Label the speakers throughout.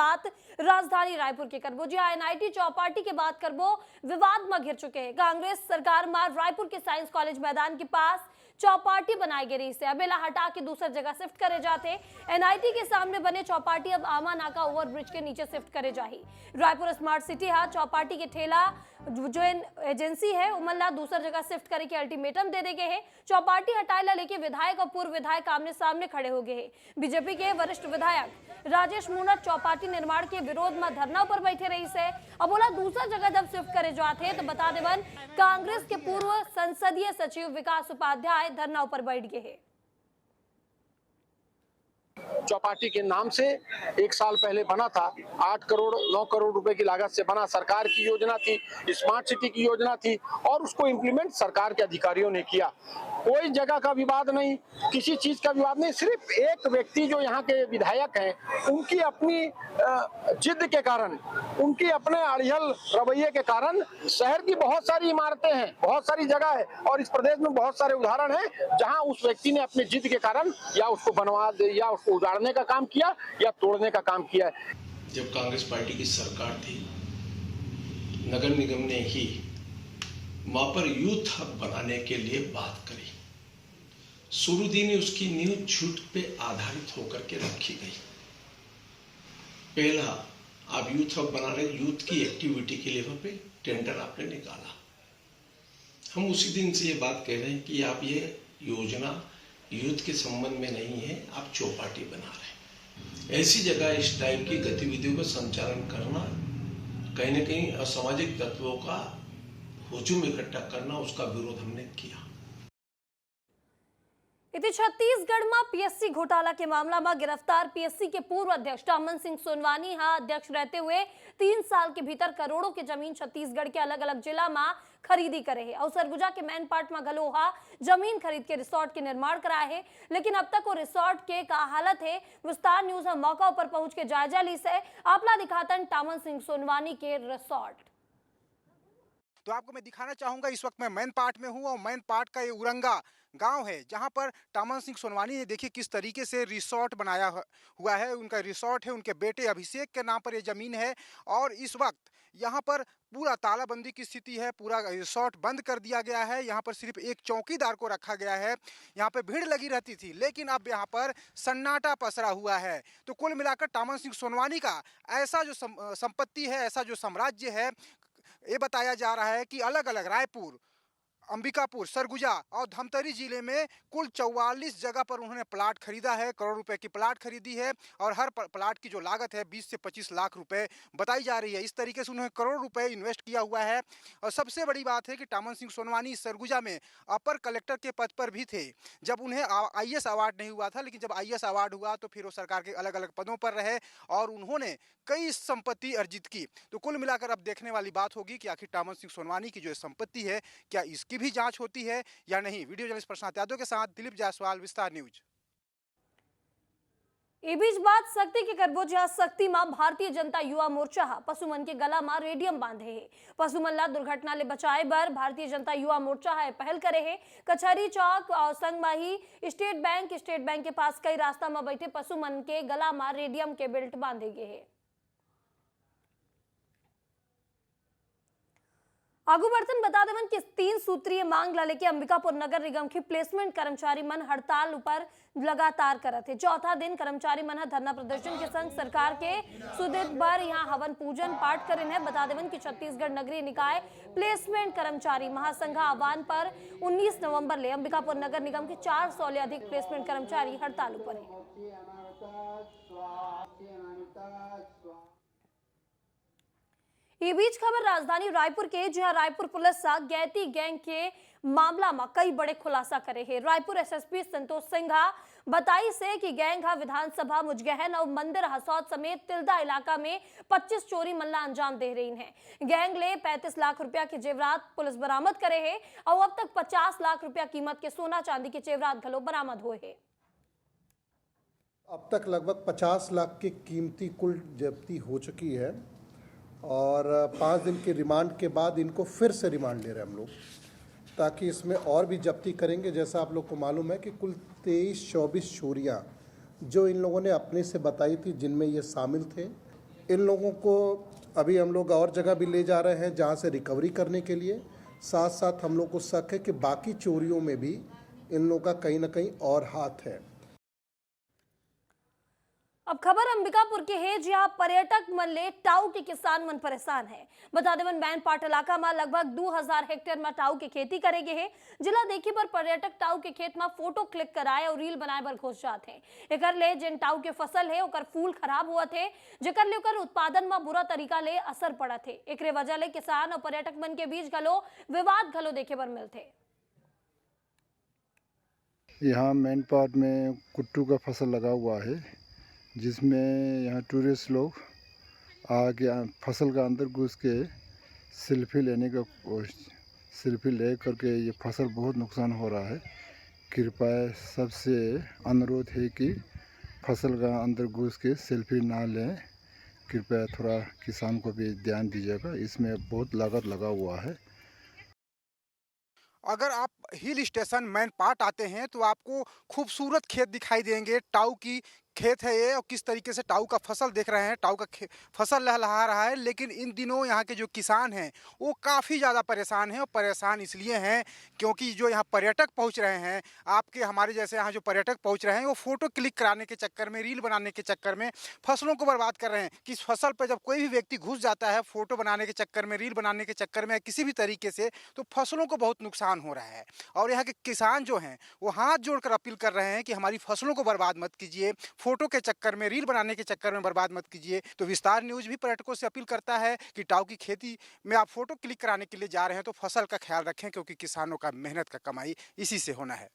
Speaker 1: बात राजधानी रायपुर के करबो। जी एनआईटी चौपाटी के बात करबो विवाद में घिर चुके हैं। कांग्रेस सरकार में रायपुर के साइंस कॉलेज मैदान के पास चौपाटी बनाई गई रही से अबेला हटा के दूसरी जगह शिफ्ट करे जाते। एनआईटी के सामने बने चौपाटी अब आमा नाका ओवरब्रिज के नीचे शिफ्ट करे जाही। रायपुर स्मार्ट सिटी है चौपाटी के ठेला जो एजेंसी है उमल्ला दूसरी जगह शिफ्ट करे के अल्टीमेटम दे दे गए हैं। चौपाटी हटाए लेके विधायक और पूर्व विधायक आमने सामने खड़े हो गए हैं। बीजेपी के वरिष्ठ विधायक राजेश मूणत चौपाटी निर्माण के विरोध में धरना पर बैठे रही से। अब बोला दूसरा जगह जब शिफ्ट करे जाते तो बता देवन कांग्रेस के पूर्व संसदीय सचिव विकास उपाध्याय धरना पर बैठ गए हैं।
Speaker 2: चौपाटी के नाम से 1 साल पहले बना था। 8 करोड़ 9 करोड़ रुपए की लागत से बना, सरकार की योजना थी, स्मार्ट सिटी की योजना थी और उसको इम्प्लीमेंट सरकार के अधिकारियों ने किया। कोई जगह का विवाद नहीं, किसी चीज का विवाद नहीं, सिर्फ एक व्यक्ति जो यहाँ के विधायक हैं उनकी अपनी जिद के कारण, उनकी अपने अड़ियल रवैये के कारण शहर की बहुत सारी इमारतें हैं, बहुत सारी जगह है और इस प्रदेश में बहुत सारे उदाहरण हैं जहाँ उस व्यक्ति ने अपनी जिद के कारण या उसको बनवा या उसको उजाड़ने का काम किया या तोड़ने का काम किया है।
Speaker 3: जब कांग्रेस पार्टी की सरकार थी, नगर निगम ने ही वहां पर यूथ हब बनाने के लिए बात करी। शुरू दिन उसकी नींव झूठ पे आधारित होकर के रखी गई। पहला आप यूथ हब बना रहे, यूथ की एक्टिविटी के लेवल पे टेंडर आपने निकाला। हम उसी दिन से ये बात कह रहे हैं कि आप ये योजना यूथ के संबंध में नहीं है, आप चौपाटी बना रहे हैं। ऐसी जगह इस टाइप की गतिविधियों का संचालन करना, कहीं न कहीं असामाजिक तत्वों का हुजूम इकट्ठा करना, उसका विरोध हमने किया।
Speaker 1: इति छत्तीसगढ़ में पीएससी घोटाला के मामला में गिरफ्तार पीएससी के पूर्व अध्यक्ष टामन सिंह सोनवानी अध्यक्ष रहते हुए 3 साल के भीतर करोड़ों की जमीन छत्तीसगढ़ के अलग अलग जिला में खरीदी करे है और सरगुजा के मैन पार्ट में गलोहा जमीन खरीद के रिसोर्ट के निर्माण कराए है। लेकिन अब तक वो रिसोर्ट के का हालत है, विस्तार न्यूज मौका पर पहुंच के जायजा ली से आपला दिखातन टामन सिंह सोनवानी के रिसोर्ट।
Speaker 4: तो आपको मैं दिखाना चाहूंगा, इस वक्त मैं मैन पार्ट में हूं और मैन पार्ट का ये उरंगा गांव है जहां पर टामन सिंह सोनवानी ने देखिए किस तरीके से रिसोर्ट बनाया हुआ है। उनका रिसोर्ट है, उनके बेटे अभिषेक के नाम पर ये जमीन है और इस वक्त यहाँ पर पूरा तालाबंदी की स्थिति है। पूरा रिसोर्ट बंद कर दिया गया है। यहाँ पर सिर्फ एक चौकीदार को रखा गया है। यहाँ पे भीड़ लगी रहती थी, लेकिन अब यहाँ पर सन्नाटा पसरा हुआ है। तो कुल मिलाकर टामन सिंह सोनवानी का ऐसा जो संपत्ति है, ऐसा जो साम्राज्य है, ये बताया जा रहा है कि अलग अलग रायपुर, अंबिकापुर, सरगुजा और धमतरी जिले में कुल 44 जगह पर उन्होंने प्लाट खरीदा है। करोड़ रुपए की प्लाट खरीदी है और हर प्लाट की जो लागत है 20 से 25 लाख रुपए बताई जा रही है। इस तरीके से उन्होंने करोड़ रुपए इन्वेस्ट किया हुआ है। और सबसे बड़ी बात है कि टामन सिंह सोनवानी सरगुजा में अपर कलेक्टर के पद पर भी थे जब उन्हें आईएएस अवार्ड नहीं हुआ था, लेकिन जब आईएएस अवार्ड हुआ तो फिर वो सरकार के अलग अलग पदों पर रहे और उन्होंने कई संपत्ति अर्जित की। तो कुल मिलाकर अब देखने वाली बात होगी कि आखिर टामन सिंह सोनवानी की जो संपत्ति है क्या इसकी भी जांच होती है या नहीं। वीडियो जर्नलिस्ट प्रशांत यादव के साथ दिलीप जायसवाल, विस्तार न्यूज।
Speaker 1: ए बीच बात शक्ति के करबो जहां शक्ति में भारतीय जनता युवा मोर्चा पशुमन के गला में रेडियम बांधे है। पशुमन ला दुर्घटना ले बचाए बर भारतीय जनता युवा मोर्चा है पहल करे है। कचहरी चौक और संग में ही स्टेट बैंक के पास कई रास्ता में बैठे पशुमन के गला में रेडियम के बेल्ट बांधे गए है। आगू बर्तन बता देवन कि 3 सूत्रीय मांग ला लेके अंबिकापुर नगर निगम की प्लेसमेंट कर्मचारी मन हड़ताल पर लगातार करत है। चौथा दिन कर्मचारी मन धरना प्रदर्शन के संग सरकार के सुदित बर यहाँ हवन पूजन पाठ करें है। बता देवन कि छत्तीसगढ़ नगरीय निकाय प्लेसमेंट कर्मचारी महासंघ आह्वान पर 19 नवंबर ले अंबिकापुर नगर निगम के 400 ले अधिक प्लेसमेंट कर्मचारी हड़ताल पर है। ये बीच खबर राजधानी रायपुर के जहां रायपुर पुलिस गैती गैंग के मामला में कई बड़े खुलासा करे है। रायपुर एसएसपी संतोष सिंघा बताई से कि गैंग विधानसभा मुजगहन और मंदिर हसौद समेत तिल्दा इलाका में 25 चोरी मल्ला अंजाम दे रही है। गैंग ले 35 लाख रुपया के जेवरात पुलिस बरामद करे है और अब तक 50 लाख रुपया कीमत के सोना चांदी के जेवरात घलो बरामद हुए है।
Speaker 5: अब तक लगभग 50 लाख की कीमती कुल जब्ती हो चुकी है और 5 दिन के रिमांड के बाद इनको फिर से रिमांड ले रहे हैं हम लोग, ताकि इसमें और भी जब्ती करेंगे। जैसा आप लोग को मालूम है कि कुल 23-24 चोरियाँ जो इन लोगों ने अपने से बताई थी, जिनमें ये शामिल थे इन लोगों को अभी हम लोग और जगह भी ले जा रहे हैं जहां से रिकवरी करने के लिए। साथ साथ हम लोग को शक है कि बाकी चोरियों में भी इन लोगों का कहीं ना कहीं और हाथ है।
Speaker 1: अब खबर अंबिकापुर की है, जहां पर्यटक मन ले टाऊ के किसान मन परेशान है। बता देवन मैनपाट इलाका में लगभग 2000 हेक्टेयर में टाऊ की खेती करेगे है। जिला देखी पर पर्यटक टाऊ के खेत में फोटो क्लिक कराए और रील बनाए बर घुस जाते हैं। एकर ले जिन टाऊ के फसल है ओकर फूल खराब हुआ थे, जेकर ले ओकर उत्पादन में बुरा तरीका ले असर पड़ा थे। एकरे वजह ले किसान और पर्यटक मन के बीच घलो विवाद घलो देखे बर मिलते।
Speaker 6: यहाँ मैनपाट में कुट्टू का फसल लगा हुआ है, जिसमें यहाँ टूरिस्ट लोग आके फसल का अंदर घुस के सेल्फी लेने का सेल्फी ले करके ये फसल बहुत नुकसान हो रहा है। कृपया सबसे अनुरोध है कि फसल का अंदर घुस के सेल्फी ना लें। कृपया थोड़ा किसान को भी ध्यान दीजिएगा, इसमें बहुत लागत लगा हुआ है।
Speaker 4: अगर आप हिल स्टेशन मैनपाट आते हैं तो आपको खूबसूरत खेत दिखाई देंगे। टाऊ की खेत है ये, और किस तरीके से टाऊ का फसल देख रहे हैं। टाऊ का फसल लहलहा रहा है, लेकिन इन दिनों यहाँ के जो किसान हैं वो काफ़ी ज़्यादा परेशान हैं। और परेशान इसलिए हैं क्योंकि जो यहाँ पर्यटक पहुँच रहे हैं, आपके हमारे जैसे यहाँ जो पर्यटक पहुँच रहे हैं, वो फ़ोटो क्लिक कराने के चक्कर में, रील बनाने के चक्कर में फसलों को बर्बाद कर रहे हैं। कि इस फसल पर जब कोई भी व्यक्ति घुस जाता है फ़ोटो बनाने के चक्कर में, रील बनाने के चक्कर में, किसी भी तरीके से, तो फसलों को बहुत नुकसान हो रहा है। और यहाँ के किसान जो हैं वो हाथ जोड़कर अपील कर रहे हैं कि हमारी फसलों को बर्बाद मत कीजिए, फोटो के चक्कर में, रील बनाने के चक्कर में बर्बाद मत कीजिए। तो विस्तार न्यूज़ भी पर्यटकों से अपील करता है कि टाऊ की खेती में आप फोटो क्लिक कराने के लिए जा रहे हैं तो फसल का ख्याल रखें, क्योंकि किसानों का मेहनत का कमाई इसी से होना है।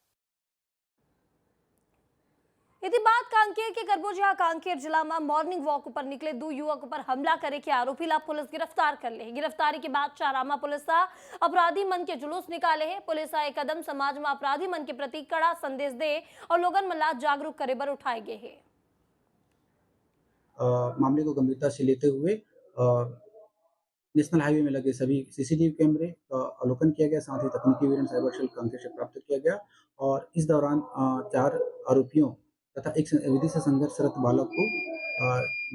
Speaker 1: यदि बात कांकेर के करबो, जहां कांकेर जिला में मॉर्निंग वॉक पर निकले 2 युवक पर हमला करे के आरोपी ला पुलिस गिरफ्तार कर ले। गिरफ्तारी के बाद चारामा पुलिस अपराधी मन के जुलूस निकाले है। पुलिस एक कदम समाज में अपराधी मन के प्रति कड़ा संदेश दे और लोगन मन ला जागरूक करे बर उठाए गए है।
Speaker 7: मामले को गंभीरता से लेते हुए नेशनल हाईवे में लगे सभी सीसीटीवी कैमरे का अवलोकन किया गया, साथ ही तकनीकी एविडेंस साइबर सेल कांकेर से प्राप्त किया गया। और इस दौरान 4 आरोपियों तथा एक विधि से संघर्षरत बालक को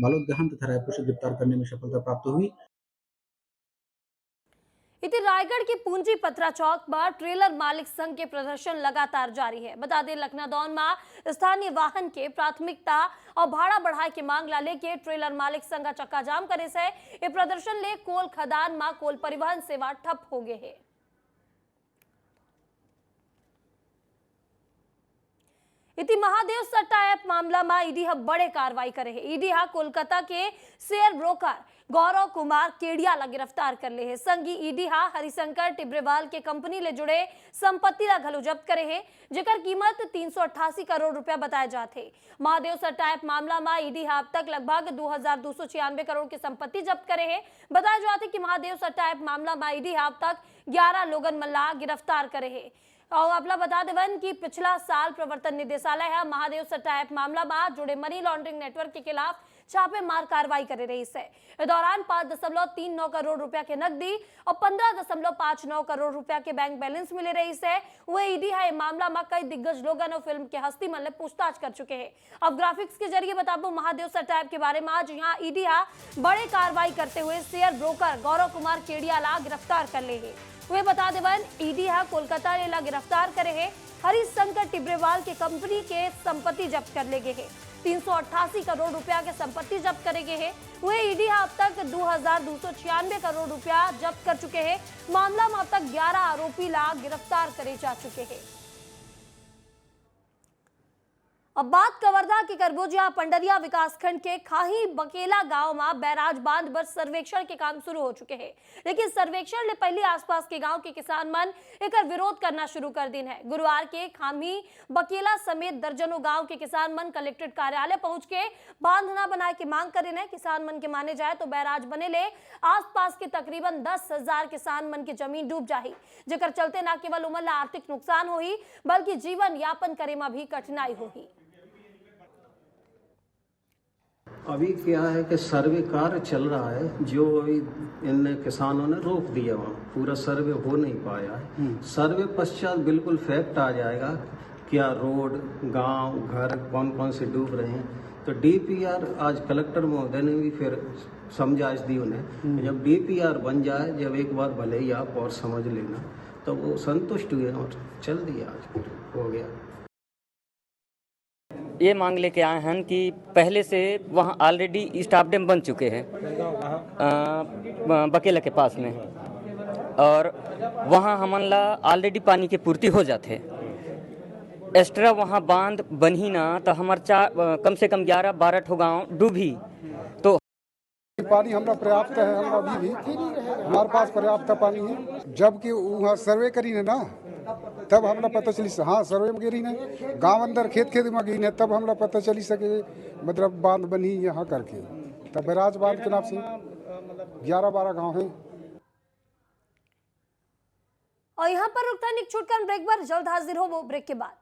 Speaker 7: बालोदगहन तथा रायपुर से गिरफ्तार करने में सफलता प्राप्त हुई।
Speaker 1: इति रायगढ़ की पूंजी पत्रा चौक पर ट्रेलर मालिक संघ के प्रदर्शन लगातार जारी है। बता दें, लखनादौन में स्थानीय वाहन के प्राथमिकता और भाड़ा बढ़ाए की मांग ला लेके ट्रेलर मालिक संघ का चक्का जाम करे से ये प्रदर्शन ले कोल खदान में कोल परिवहन सेवा ठप हो गए है। इति महादेव सट्टा ऐप मामला में ईडी बड़े कार्रवाई करे है। ईडी कोलकाता के शेयर ब्रोकर गौरव कुमार केडिया ला गिरफ्तार कर ले है। संगी ईडी हरिशंकर टिब्रेवाल के कंपनी ले जुड़े संपत्ति ला घलो जब्त करे है, जेकर कीमत 388 करोड़ रुपया बताए जाते। महादेव सट्टा ऐप मामला में ईडी अब तक लगभग 2296 करोड़ की संपत्ति जब्त करे है। बताया जाते कि महादेव सट्टा ऐप मामला में ईडी अब तक 11 लोगन मल्ला गिरफ्तार करे है। और आपला बता देवन कि पिछला साल प्रवर्तन निदेशालय है महादेव सट्टा ऐप मामला में जुड़े मनी लॉन्ड्रिंग नेटवर्क के खिलाफ छापेमार कार्रवाई करे रही है। इस दौरान 5.39 करोड़ रुपया के नकदी और 15.59 करोड़ रुपया के बैंक बैलेंस मिले रही है। वह ईडी है मामला में कई दिग्गज लोगों और फिल्म के हस्ती मन पूछताछ कर चुके हैं। अब ग्राफिक्स के जरिए बताबो महादेव सट्टा ऐप के बारे में। आज यहाँ ईडी बड़े कार्रवाई करते हुए शेयर ब्रोकर गौरव कुमार केडिया ला गिरफ्तार कर ले है। वे बता देवन ईडी कोलकाता ला गिरफ्तार करे है। हरिशंकर टिब्रेवाल के कंपनी के संपत्ति जब्त कर ले गए है। 388 करोड़ रुपया के संपत्ति जब्त करे गए है। वे ईडी अब तक 2296 करोड़ रुपया जब्त कर चुके हैं। मामला में अब तक 11 आरोपी ला गिरफ्तार करे जा चुके हैं। अब बात कवर्धा के करबोजिया पंडरिया विकासखंड के खाही बकेला गांव में बैराज बांध पर सर्वेक्षण के काम शुरू हो चुके हैं, लेकिन सर्वेक्षण ले पहले आसपास के गांव के किसान मन एक विरोध करना शुरू कर दिन है। गुरुवार के खामी बकेला समेत दर्जनों गांव के किसान मन कलेक्ट्रेट कार्यालय पहुंच के बांध न बनाए की मांग करे ने। किसान मन के माने जाए तो बैराज बने ले आसपास के तकरीबन 10,000 किसान मन की जमीन डूब जाही, जेकर चलते न केवल उमन ला आर्थिक नुकसान होही बल्कि जीवन यापन करे में भी कठिनाई होही।
Speaker 8: अभी क्या है कि सर्वे कार्य चल रहा है, जो अभी इन किसानों ने रोक दिया, वहाँ पूरा सर्वे हो नहीं पाया है। सर्वे पश्चात बिल्कुल फैक्ट आ जाएगा क्या रोड, गांव, घर कौन कौन से डूब रहे हैं। तो डीपीआर आज कलेक्टर महोदय ने भी फिर समझाइश दी उन्हें, जब डीपीआर बन जाए, जब एक बार भले ही आप और समझ लेना, तो वो संतुष्ट हुए और चल दिया, आज फिर हो गया।
Speaker 9: ये मांग लेके आए हैं कि पहले से वहाँ ऑलरेडी स्टाफ डैम बन चुके हैं बकेला के पास में, और वहाँ हमला ऑलरेडी पानी की पूर्ति हो जाते। एक्स्ट्रा वहाँ बांध बन ही ना तो हमारे कम से कम 11-12 ठो गाँव डूबी। तो
Speaker 6: पानी हमारा पर्याप्त है, हम अभी भी हमारे पास पर्याप्त पानी है। जबकि वहाँ सर्वे करी है ना, तब हमरा पता चली, हाँ सर्वे में गिरी ने गांव अंदर खेत में गिरी ने, तब हमरा पता चली सके मतलब बांध बनी यहाँ करके। तब बैराज बांध के नाम से 11-12 गांव हैं।
Speaker 1: और यहाँ पर रुकता है एक छोटकर ब्रेक पर, जल्द हाजिर हो वो ब्रेक के बाद।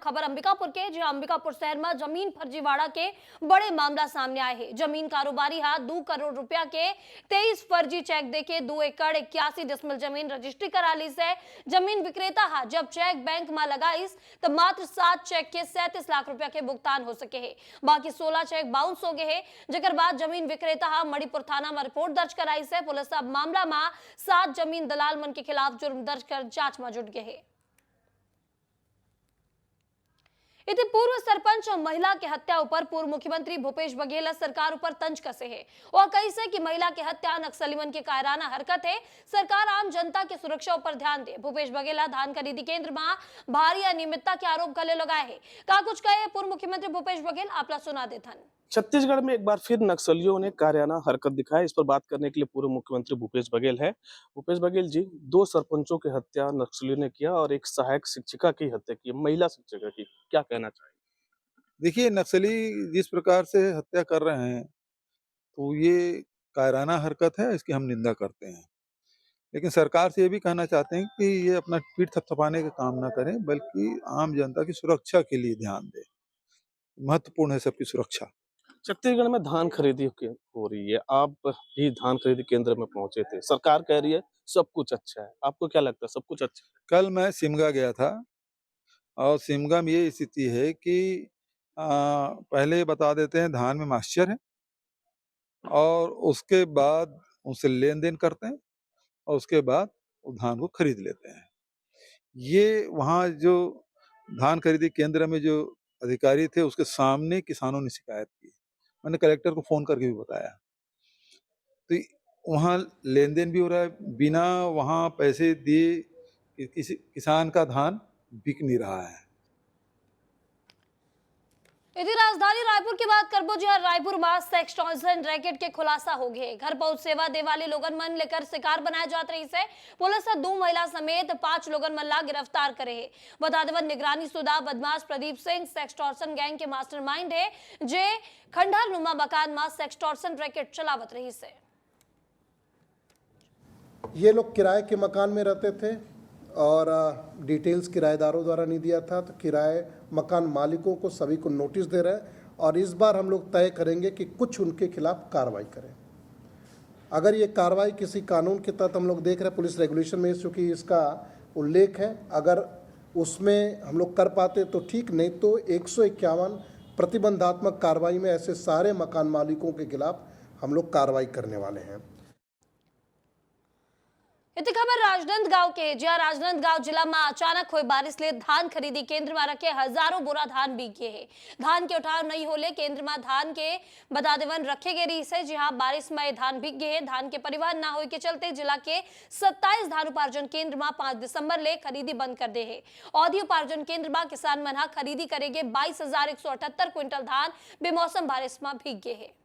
Speaker 1: खबर अंबिकापुर के, जहां अंबिकापुर शहर में जमीन फर्जीवाड़ा के बड़े मामला सामने आए हैं। जमीन कारोबारी हाथ 2 करोड़ रुपया के 23 फर्जी चेक देके 2 एकड़ 81 डिसमिल जमीन रजिस्ट्री करा ली से। जमीन विक्रेता हाथ जब चेक बैंक में लगाइस तो मात्र 7 चेक के 37 लाख रुपया के भुगतान हो सके है, बाकी 16 चेक बाउंस हो गए है। जकर बाद जमीन विक्रेता हाथ मणिपुर थाना में रिपोर्ट दर्ज कराई से। पुलिस अब मामला में 7 जमीन दलाल मन के खिलाफ जुर्म दर्ज कर जांच में जुट गए है। इति पूर्व सरपंच और महिला के हत्या ऊपर पूर्व मुख्यमंत्री भूपेश बघेल सरकार ऊपर तंज कसे है और कैसे कि महिला की हत्या नक्सलीमन के कायराना हरकत है। सरकार आम जनता की सुरक्षा ऊपर ध्यान दे। भूपेश बघेल धान खरीदी केंद्र में भारी अनियमितता के आरोप गले लगाए है। का कुछ कहे पूर्व मुख्यमंत्री भूपेश बघेल, आपला सुना देथन।
Speaker 10: छत्तीसगढ़ में एक बार फिर नक्सलियों ने कायराना हरकत दिखाई। इस पर बात करने के लिए पूर्व मुख्यमंत्री भूपेश बघेल है। भूपेश बघेल जी, 2 सरपंचों की हत्या नक्सलियों ने किया और एक सहायक शिक्षिका की हत्या की, महिला शिक्षिका की, क्या कहना चाहिए?
Speaker 11: देखिए, नक्सली जिस प्रकार से हत्या कर रहे हैं तो ये कायराना हरकत है, इसकी हम निंदा करते हैं। लेकिन सरकार से ये भी कहना चाहते हैं कि ये अपना पीठ थपथपाने का काम ना करें, बल्कि आम जनता की सुरक्षा के लिए ध्यान दें। महत्वपूर्ण है सबकी सुरक्षा।
Speaker 10: छत्तीसगढ़ में धान खरीदी हो रही है, आप भी धान खरीदी केंद्र में पहुंचे थे। सरकार कह रही है सब कुछ अच्छा है, आपको क्या लगता है सब कुछ अच्छा है?
Speaker 11: कल मैं सिमगा गया था और सिमगा में ये स्थिति है कि पहले बता देते हैं धान में मॉइस्चर है और उसके बाद उनसे लेन देन करते हैं और उसके बाद वो धान को खरीद लेते हैं। ये वहाँ जो धान खरीदी केंद्र में जो अधिकारी थे उसके सामने किसानों ने शिकायत की। मैंने कलेक्टर को फोन करके भी बताया। तो वहाँ लेन देन भी हो रहा है, बिना वहाँ पैसे दिए किसी किसान का धान बिक नहीं रहा है।
Speaker 1: यदि राजधानी रायपुर की बात करबो, जहां रायपुर में सेक्सटॉर्शन रैकेट के खुलासा हो गए। घर पहुंच सेवा दे वाले लोगन मन लेकर शिकार बनाए जात रही से। पुलिस 2 महिला समेत 5 लोगन मन ला गिरफ्तार करे है। बता देवन निगरानी शुदा बदमाश प्रदीप सिंह सेक्सटॉर्शन गैंग के मास्टरमाइंड है, जे खंडहर नुमा मकान में सेक्सटॉर्शन रैकेट चलावत रही से।
Speaker 5: ये लोग किराए के मकान में रहते थे और डिटेल्स किराएदारों द्वारा नहीं दिया था, तो किराए मकान मालिकों को सभी को नोटिस दे रहे हैं और इस बार हम लोग तय करेंगे कि कुछ उनके खिलाफ कार्रवाई करें। अगर ये कार्रवाई किसी कानून के तहत हम लोग देख रहे हैं, पुलिस रेगुलेशन में चूँकि इसका उल्लेख है, अगर उसमें हम लोग कर पाते तो ठीक, नहीं तो 151 प्रतिबंधात्मक कार्रवाई में ऐसे सारे मकान मालिकों के खिलाफ हम लोग कार्रवाई करने वाले हैं।
Speaker 1: इतनी खबर राजनांदगांव के, जहां राजनांदगांव जिला में अचानक हुई बारिश ले धान खरीदी केंद्र में रखे हजारों बोरा धान बिक गए हैं। धान के उठाव नहीं होले केंद्र में धान के बदादेवन रखे गए रही से, जहां बारिश में धान बिक गए हैं। धान के परिवहन न होने के चलते जिला के 27 धान उपार्जन केंद्र में 5 दिसंबर ले खरीदी बंद कर दे है। औधी उपार्जन केंद्र में किसान मन खरीदी करेंगे 22,178 क्विंटल धान बेमौसम बारिश में भीग गए है।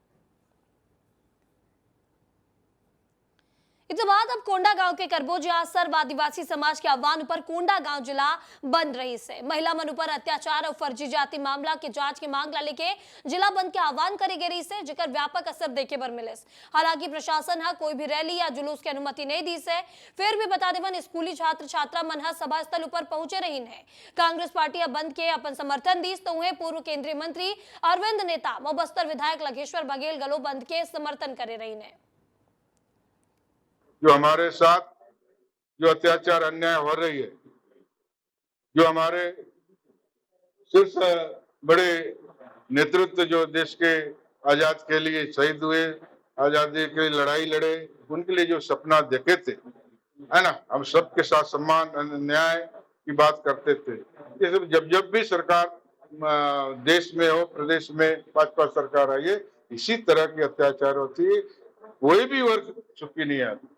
Speaker 1: इसके बाद अब कोंडा गांव के करबो, जहां सर्व आदिवासी समाज के आह्वान पर कोंडा गांव जिला बंद रही से। महिला मन पर अत्याचार और फर्जी जाति मामला के जांच की मांग ला लेके जिला बंद के आह्वान करे गई से, जेकर व्यापक असर देखे बर मिले। हालांकि प्रशासन कोई भी रैली या जुलूस की अनुमति नहीं दी से। फिर भी बता देवन स्कूली छात्र छात्रा मन सभा स्थल ऊपर पहुंचे रही है। कांग्रेस पार्टी बंद के अपन समर्थन दीस तो उन्हें पूर्व केंद्रीय मंत्री अरविंद नेता व बस्तर विधायक लघेश्वर बघेल गलो बंद के समर्थन करे रही है।
Speaker 12: जो हमारे साथ जो अत्याचार अन्याय हो रही है, जो हमारे शीर्ष बड़े नेतृत्व जो देश के आजाद के लिए शहीद हुए, आजादी के लिए लड़ाई लड़े, उनके लिए जो सपना देखे थे, है ना, हम सबके साथ सम्मान न्याय की बात करते थे। ये सब जब भी सरकार देश में हो, प्रदेश में भाजपा सरकार आई है, इसी तरह की अत्याचार होती है, कोई भी वर्ग चुप्पी नहीं आती।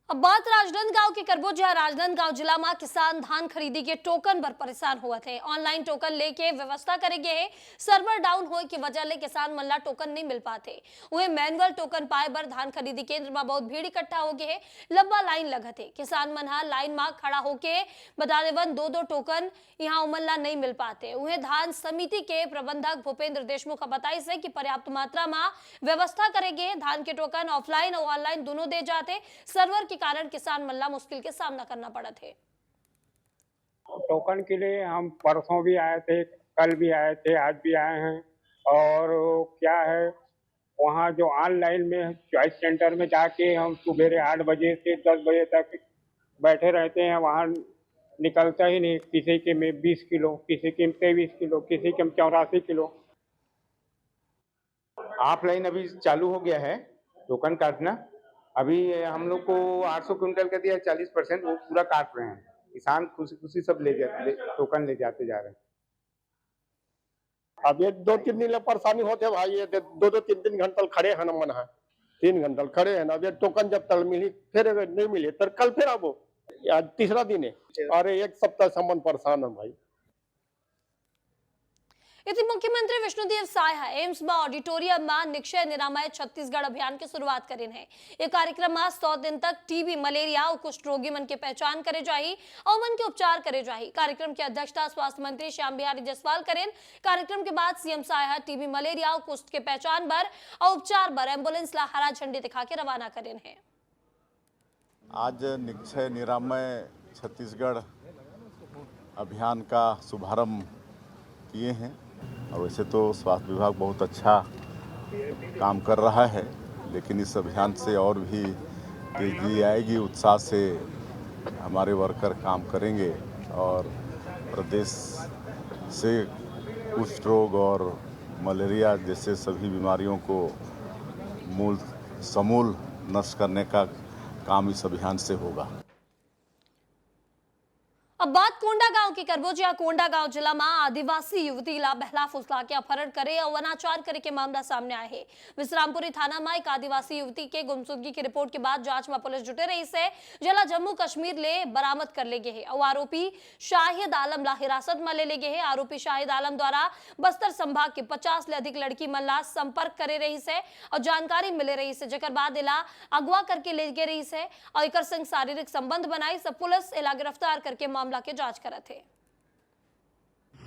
Speaker 1: अब बात राजनांदगांव की करबो, जहां राजनांदगांव जिला में किसान धान खरीदी के टोकन पर परेशान हुआ थे। ऑनलाइन टोकन लेके व्यवस्था करेंगे है, सर्वर डाउन होए की वजह ले किसान मन ला टोकन नहीं मिल पाते। उहे मैनुअल टोकन पाए बर धान खरीदी केंद्र में बहुत भीड़ इकट्ठा हो गए है, लंबा लाइन लगत है। किसान मन हा लाइन में खड़ा होके बता देवन 2-2 टोकन यहाँ उमन ला नहीं मिल पाते। उहे धान समिति के प्रबंधक भूपेंद्र देशमुख बताई से कि पर्याप्त मात्रा में व्यवस्था करेंगे। धान के टोकन ऑफलाइन और ऑनलाइन दोनों दे जाते, सर्वर के कारण किसान मल्ला मुश्किल के सामना करना पड़ा थे।
Speaker 13: टोकन के लिए हम परसों भी आए थे, कल भी आए थे, आज भी आए हैं। और क्या है, वहाँ जो ऑनलाइन में चॉइस सेंटर में जाके हम सुबह 8 बजे से 10 बजे तक बैठे रहते हैं, वहाँ निकलता ही नहीं। किसी के में 20 किलो, किसी के में 23 किलो, किसी के में 84 किलो। ऑफलाइन अभी चालू हो गया है टोकन काटना। अभी हम लोग को 800 क्विंटल का दिया, 40% वो पूरा काट रहे हैं। किसान खुशी खुशी सब टोकन ले जाते जा रहे हैं।
Speaker 2: अब ये 2-3 दिन परेशानी होते भाई, ये 2-3 घंटा खड़े हैं, मन है 3 घंटा खड़े हैं। अब ये टोकन जब तक मिली, फिर अगर नहीं मिले तो कल फिर अब आज तीसरा दिन है, अरे 1 सप्ताह संबंध परेशान है भाई।
Speaker 1: इति मुख्यमंत्री विष्णुदेव साय एम्स में ऑडिटोरियम में निक्षय निरामय छत्तीसगढ़ अभियान की शुरुआत करें है। ये कार्यक्रम में 100 दिन तक टीबी, मलेरिया और कुष्ठ रोगी मन के पहचान करे जाही और मन के उपचार करे जाही। कार्यक्रम की अध्यक्षता स्वास्थ्य मंत्री श्याम बिहारी जायसवाल करें। कार्यक्रम के बाद सीएम साय टीबी, मलेरिया और कुष्ठ के पहचान पर और उपचार पर एम्बुलेंस ला हरा झंडी दिखा के रवाना करें है।
Speaker 14: आज निक्षय निरामय छत्तीसगढ़ अभियान का शुभारंभ किए हैं। और वैसे तो स्वास्थ्य विभाग बहुत अच्छा काम कर रहा है, लेकिन इस अभियान से और भी तेजी आएगी, उत्साह से हमारे वर्कर काम करेंगे और प्रदेश से कुष्ठ रोग और मलेरिया जैसे सभी बीमारियों को समूल नष्ट करने का काम इस अभियान से होगा।
Speaker 1: अब बात कोंडागांव की करबो, जहां कोंडागांव जिला में आदिवासी युवती ला बहला फुसला के अपहरण करे और अनाचार करे के मामला सामने आए है। विश्रामपुरी थाना में एक आदिवासी युवती के गुमशुदगी की रिपोर्ट के बाद जांच में पुलिस जुटे रही से जिला जम्मू कश्मीर ले बरामद कर ले गए है और आरोपी शाहिद आलम ला हिरासत में ले गए है। आरोपी शाहिद आलम द्वारा बस्तर संभाग के 50 ले अधिक लड़की मन ला संपर्क करे रही से और जानकारी मिले रही से, जेकर बाद इला अगवा करके ले गए रही से और एकर संग शारीरिक संबंध बनाई। सब पुलिस इला गिरफ्तार करके मामला के जांच करा थे।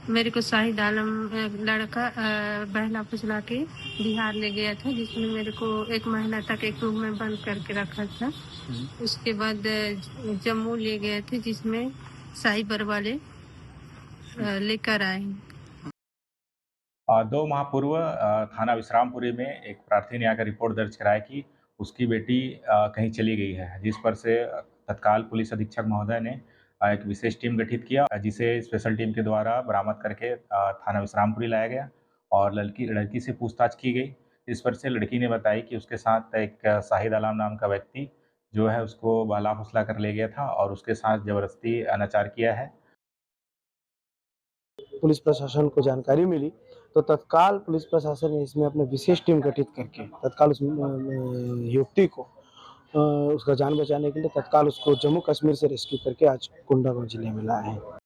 Speaker 15: मेरे को शाहिद आलम लड़का बहला फुसला के बिहार ले गया था, जिसमें मेरे को 1 महीना तक एक रूम में बंद करके रखा था। उसके बाद जम्मू ले गए थे, जिसमें साइबर वाले लेकर आए।
Speaker 16: 2 माह पूर्व थाना विश्रामपुरी में एक प्रार्थी ने आकर रिपोर्ट दर्ज कराया कि उसकी बेटी कहीं चली गई है, जिस पर से तत्काल पुलिस अधीक्षक महोदय ने एक विशेष टीम गठित किया, जिसे स्पेशल टीम के द्वारा बरामद करके थाना विश्रामपुरी लाया गया और लड़की से पूछताछ की गई। इस पर से लड़की ने बताई कि उसके साथ एक शाहिद आलम नाम का व्यक्ति जो है उसको बहला फुसला कर ले गया था और उसके साथ जबरदस्ती अनाचार किया है।
Speaker 17: पुलिस प्रशासन को जानकारी मिली तो तत्काल पुलिस प्रशासन ने इसमें अपने विशेष टीम गठित करके तत्काल उस युवती को उसका जान बचाने के लिए तत्काल उसको जम्मू कश्मीर से रेस्क्यू करके आज कोंडागांव जिले में लाए हैं।